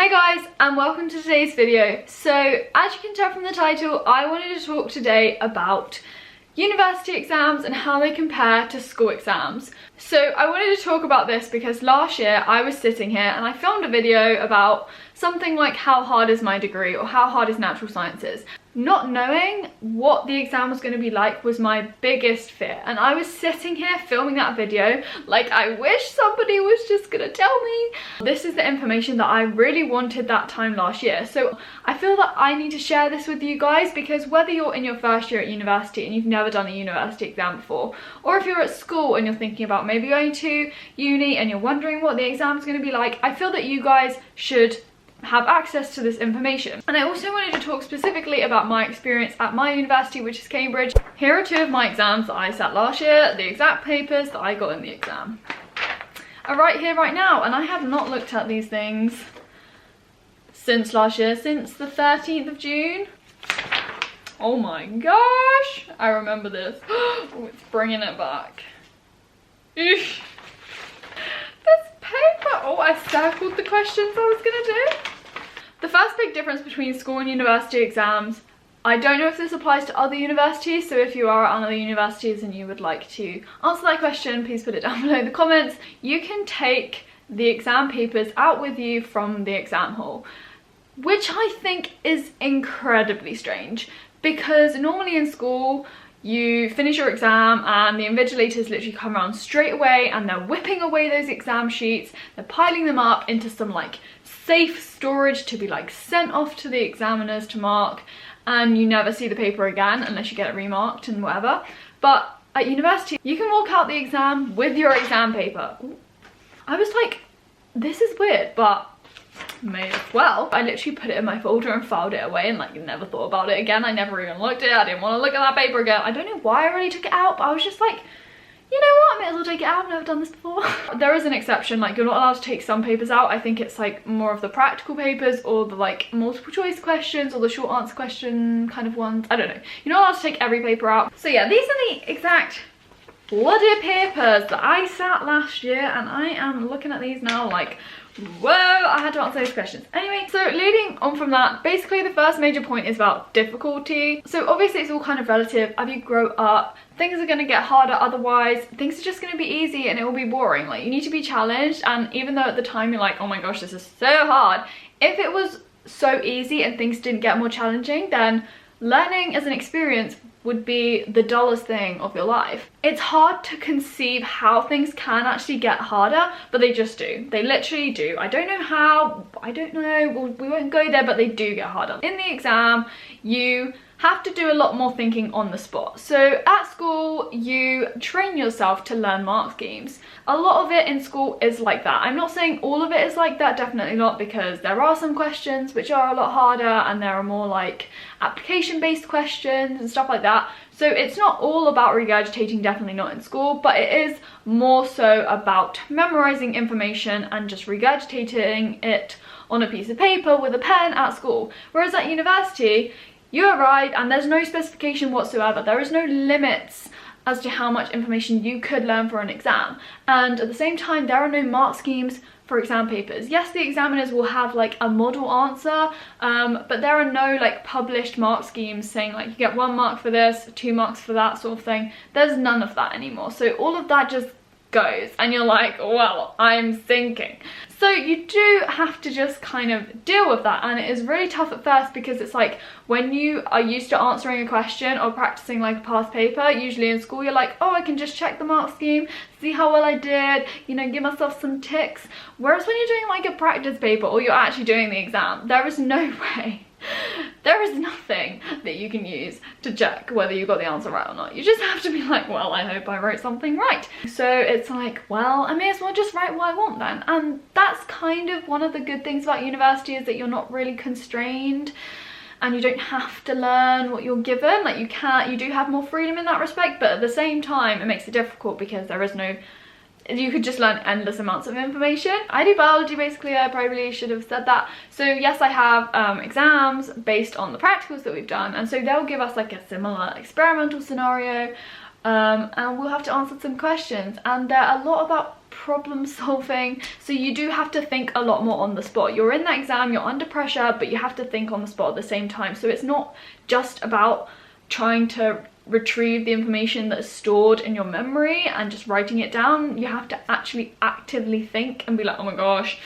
Hi guys, and welcome to today's video. So as you can tell from the title, I wanted to talk today about university exams and how they compare to school exams. So I wanted to talk about this because last year I was sitting here and I filmed a video about something like how hard is my degree or how hard is natural sciences. Not knowing what the exam was going to be like was my biggest fear, and I was sitting here filming that video like I wish somebody was just gonna tell me. This is the information that I really wanted that time last year, so I feel that I need to share this with you guys, because whether you're in your first year at university and you've never done a university exam before, or if you're at school and you're thinking about maybe going to uni and you're wondering what the exam is going to be like, I feel that you guys should have access to this information. And I also wanted to talk specifically about my experience at my university, which is Cambridge. Here are two of my exams that I sat last year, the exact papers that I got in the exam are right here right now, and I have not looked at these things since last year, since the 13th of June. Oh my gosh, I remember this. Oh, it's bringing it back. Eesh. This paper, oh, I circled the questions I was gonna do. The first big difference between school and university exams, I don't know if this applies to other universities, so if you are at other universities and you would like to answer that question, please put it down below in the comments. You can take the exam papers out with you from the exam hall, which I think is incredibly strange, because normally in school you finish your exam and the invigilators literally come around straight away and they're whipping away those exam sheets, they're piling them up into some like safe storage to be like sent off to the examiners to mark, and you never see the paper again unless you get it remarked and whatever. But at university you can walk out the exam with your exam paper. Ooh. I was like, this is weird, but may as well. I literally put it in my folder and filed it away and like never thought about it again. I never even looked at it. I didn't want to look at that paper again. I don't know why I really took it out, but I was just like, you know what, I may as well take it out. I've never done this before. There is an exception, like you're not allowed to take some papers out. I think it's like more of the practical papers or the like multiple choice questions or the short answer question kind of ones. I don't know. You're not allowed to take every paper out. So yeah, these are the exact bloody papers that I sat last year, and I am looking at these now like, whoa, I had to answer those questions. Anyway, so leading on from that, basically the first major point is about difficulty. So obviously it's all kind of relative. As you grow up, things are going to get harder, otherwise things are just going to be easy and it will be boring. Like, you need to be challenged, and even though at the time you're like, oh my gosh, this is so hard, if it was so easy and things didn't get more challenging, then learning as an experience would be the dullest thing of your life. It's hard to conceive how things can actually get harder, but they just do. They literally do. I don't know how, I don't know, we won't go there, but they do get harder. In the exam, you have to do a lot more thinking on the spot. So at school, you train yourself to learn mark schemes. A lot of it in school is like that. I'm not saying all of it is like that, definitely not, because there are some questions which are a lot harder and there are more like application-based questions and stuff like that. So it's not all about regurgitating, definitely not in school, but it is more so about memorizing information and just regurgitating it on a piece of paper with a pen at school. Whereas at university, you arrive and there's no specification whatsoever. There is no limits as to how much information you could learn for an exam. And at the same time, there are no mark schemes for exam papers. Yes, the examiners will have like a model answer, but there are no like published mark schemes saying like you get 1 mark for this, 2 marks for that sort of thing. There's none of that anymore. So all of that just goes and you're like, well, I'm thinking. So you do have to just kind of deal with that, and it is really tough at first, because it's like when you are used to answering a question or practicing like a past paper, usually in school you're like, oh, I can just check the mark scheme, see how well I did, you know, give myself some ticks. Whereas when you're doing like a practice paper or you're actually doing the exam, there is no way, there is nothing that you can use to check whether you got the answer right or not. You just have to be like, well, I hope I wrote something right. So it's like, well, I may as well just write what I want then. And that's kind of one of the good things about university, is that you're not really constrained and you don't have to learn what you're given. Like you do have more freedom in that respect, but at the same time it makes it difficult because there is no, you could just learn endless amounts of information. I do biology basically, I probably should have said that. So yes, I have exams based on the practicals that we've done, and so they'll give us like a similar experimental scenario and we'll have to answer some questions, and they're a lot about problem solving, so you do have to think a lot more on the spot. You're in that exam, you're under pressure, but you have to think on the spot at the same time. So it's not just about trying to retrieve the information that's stored in your memory and just writing it down. You have to actually actively think and be like, oh my gosh,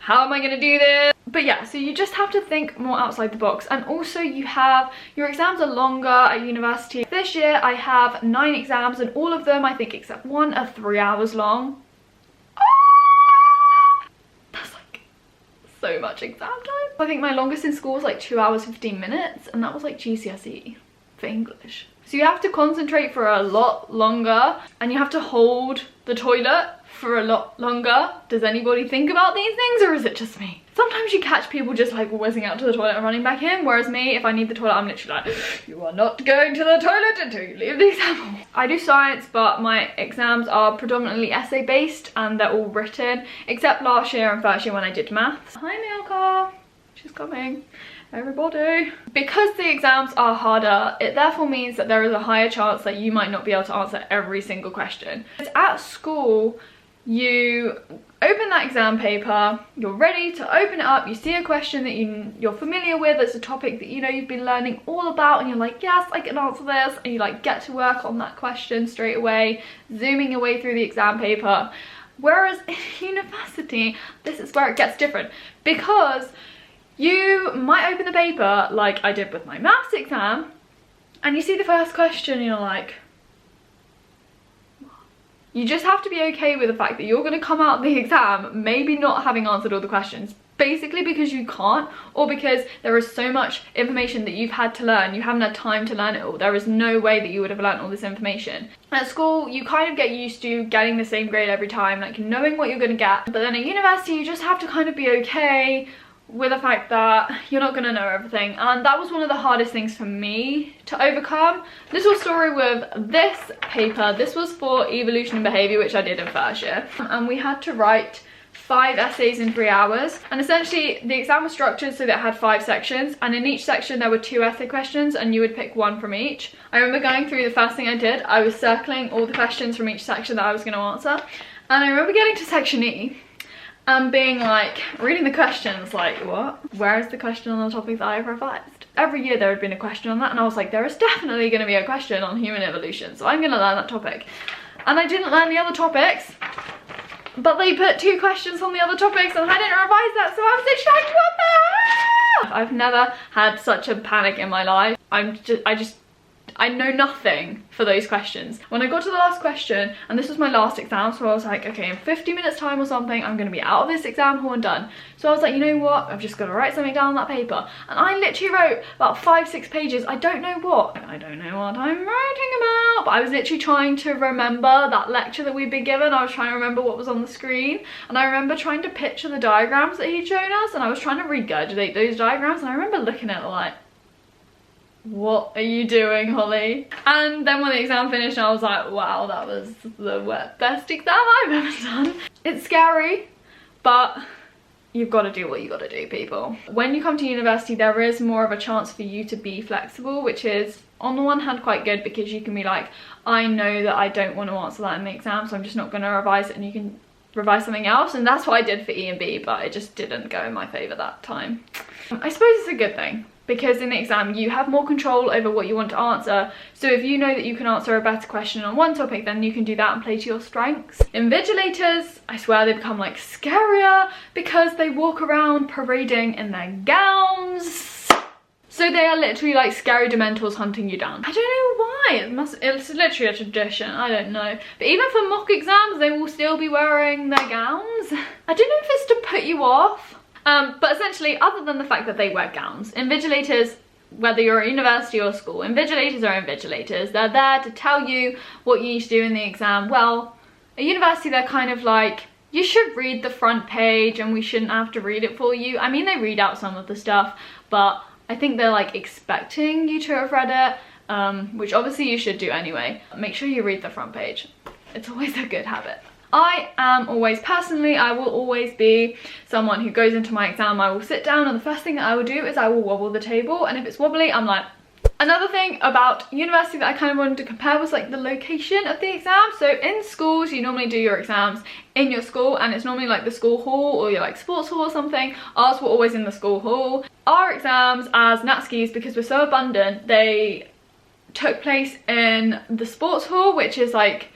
how am I gonna do this? But yeah, so you just have to think more outside the box. And also you have, your exams are longer at university. This year I have 9 exams, and all of them, I think except one, are 3 hours long. That's like so much exam time. I think my longest in school was like 2 hours 15 minutes, and that was like GCSE for English. So you have to concentrate for a lot longer, and you have to hold the toilet for a lot longer. Does anybody think about these things, or is it just me? Sometimes you catch people just like whizzing out to the toilet and running back in, whereas me, if I need the toilet, I'm literally like, you are not going to the toilet until you leave the exam hall. I do science, but my exams are predominantly essay based, and they're all written, except last year and first year when I did maths. Hi Milka, she's coming. Everybody. Because the exams are harder, it therefore means that there is a higher chance that you might not be able to answer every single question. At school, you open that exam paper, you're ready to open it up, you see a question that you're familiar with, it's a topic that you know you've been learning all about, and you're like, yes, I can answer this, and you like get to work on that question straight away, zooming your way through the exam paper. Whereas in university, this is where it gets different, because you might open the paper like I did with my maths exam, and you see the first question and you're like, you just have to be okay with the fact that you're going to come out of the exam maybe not having answered all the questions, basically because you can't, or because there is so much information that you've had to learn, you haven't had time to learn it all. There is no way that you would have learned all this information. At school, you kind of get used to getting the same grade every time, like knowing what you're going to get, but then at university you just have to kind of be okay with the fact that you're not going to know everything. And that was one of the hardest things for me to overcome. Little story with this paper, this was for evolution and behaviour, which I did in first year, and we had to write 5 essays in 3 hours, and essentially the exam was structured so that it had 5 sections, and in each section there were 2 essay questions, and you would pick 1 from each. I remember going through, the first thing I did, I was circling all the questions from each section that I was going to answer, and I remember getting to section E and being like, reading the questions like, what? Where is the question on the topic that I've revised? Every year there had been a question on that, and I was like, there is definitely going to be a question on human evolution, so I'm going to learn that topic. And I didn't learn the other topics, but they put 2 questions on the other topics and I didn't revise that, so I was literally like, what the hell? I've never had such a panic in my life. I know nothing for those questions. When I got to the last question, and this was my last exam, so I was like, okay, in 50 minutes time or something, I'm gonna be out of this exam hall and done. So I was like, you know what, I've just got to write something down on that paper. And I literally wrote about 5-6 pages. I don't know what I'm writing about, but I was literally trying to remember that lecture that we'd been given. I was trying to remember what was on the screen, and I remember trying to picture the diagrams that he'd shown us, and I was trying to regurgitate those diagrams, and I remember looking at it like, what are you doing, Holly? And then when the exam finished, I was like, wow, that was the best exam I've ever done. It's scary, but you've got to do what you got to do, people. When you come to university, there is more of a chance for you to be flexible, which is on the one hand quite good, because you can be like, I know that I don't want to answer that in the exam, so I'm just not going to revise it, and you can revise something else. And that's what I did for E and B, but it just didn't go in my favour that time. I suppose it's a good thing, because in the exam you have more control over what you want to answer. So if you know that you can answer a better question on one topic, then you can do that and play to your strengths. Invigilators, I swear they become like scarier, because they walk around parading in their gowns. So they are literally like scary dementors hunting you down. I don't know why, it's literally a tradition, I don't know. But even for mock exams, they will still be wearing their gowns. I don't know if it's to put you off. But essentially, other than the fact that they wear gowns, invigilators, whether you're at university or school, invigilators are invigilators. They're there to tell you what you need to do in the exam. Well, at university they're kind of like, you should read the front page and we shouldn't have to read it for you. I mean, they read out some of the stuff, but I think they're like expecting you to have read it, which obviously you should do anyway. Make sure you read the front page. It's always a good habit. I am always, personally, I will always be someone who goes into my exam, I will sit down, and the first thing that I will do is I will wobble the table, and if it's wobbly, I'm like, Another thing about university that I kind of wanted to compare was like the location of the exam. So in schools, you normally do your exams in your school, and it's normally like the school hall or your like sports hall or something. Ours were always in the school hall. Our exams as Natskis, because we're so abundant, they took place in the sports hall, which is like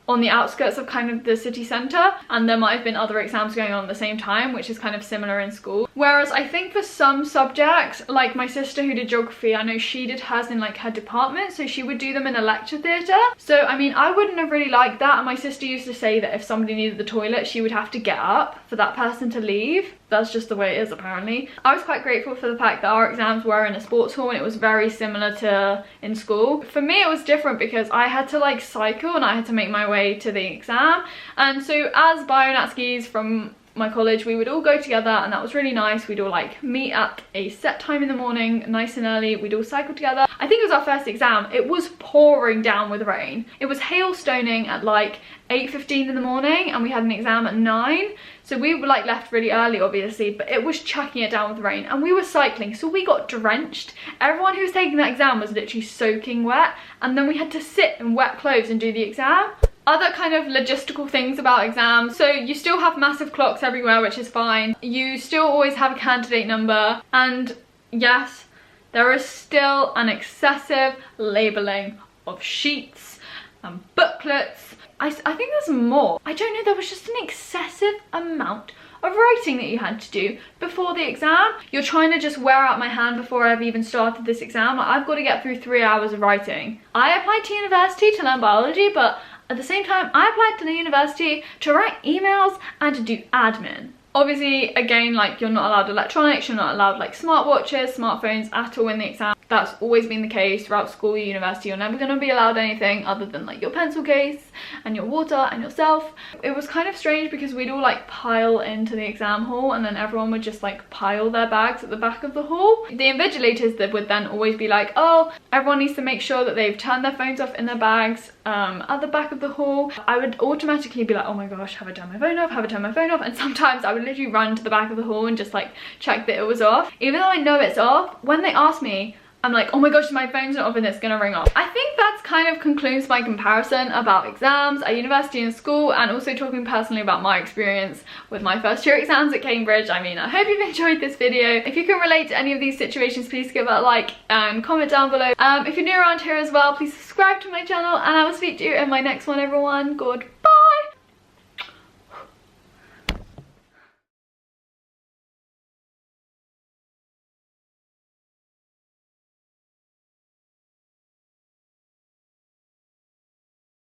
on the outskirts of kind of the city centre, and there might have been other exams going on at the same time, which is kind of similar in school. Whereas I think for some subjects, like my sister who did geography, I know she did hers in like her department, so she would do them in a lecture theatre. So I mean, I wouldn't have really liked that, and my sister used to say that if somebody needed the toilet, she would have to get up for that person to leave. That's just the way it is apparently. I was quite grateful for the fact that our exams were in a sports hall and it was very similar to in school. For me it was different because I had to like cycle and I had to make my way to the exam, and so as bio-Natskis from my college, we would all go together, and that was really nice. We'd all like meet at a set time in the morning, nice and early. We'd all cycle together. I think it was our first exam. It was pouring down with rain. It was hailstoning at like 8:15 in the morning, and we had an exam at 9. So we were like left really early obviously, but it was chucking it down with rain, and we were cycling, so we got drenched. Everyone who was taking that exam was literally soaking wet, and then we had to sit in wet clothes and do the exam. Other kind of logistical things about exams, so you still have massive clocks everywhere, which is fine. You still always have a candidate number, and yes, there is still an excessive labelling of sheets and booklets. I think there's more. I don't know, there was just an excessive amount of writing that you had to do before the exam. You're trying to just wear out my hand before I've even started this exam. Like, I've got to get through 3 hours of writing. I applied to university to learn biology, but at the same time, I applied to the university to write emails and to do admin. Obviously, again, like, you're not allowed electronics, you're not allowed like smartwatches, smartphones at all in the exam. That's always been the case throughout school, university. You're never going to be allowed anything other than like your pencil case and your water and yourself. It was kind of strange because we'd all like pile into the exam hall, and then everyone would just like pile their bags at the back of the hall. The invigilators that would then always be like, oh, everyone needs to make sure that they've turned their phones off in their bags at the back of the hall. I would automatically be like, oh my gosh, have I turned my phone off? Have I turned my phone off? And sometimes I would literally run to the back of the hall and just like check that it was off. Even though I know it's off, when they ask me, I'm like, oh my gosh, my phone's not off and it's gonna ring off. I think that's kind of concludes my comparison about exams at university and school, and also talking personally about my experience with my first year exams at Cambridge. I mean, I hope you've enjoyed this video. If you can relate to any of these situations, please give it a like and comment down below. If you're new around here as well, please subscribe to my channel, and I will speak to you in my next one, everyone. Good.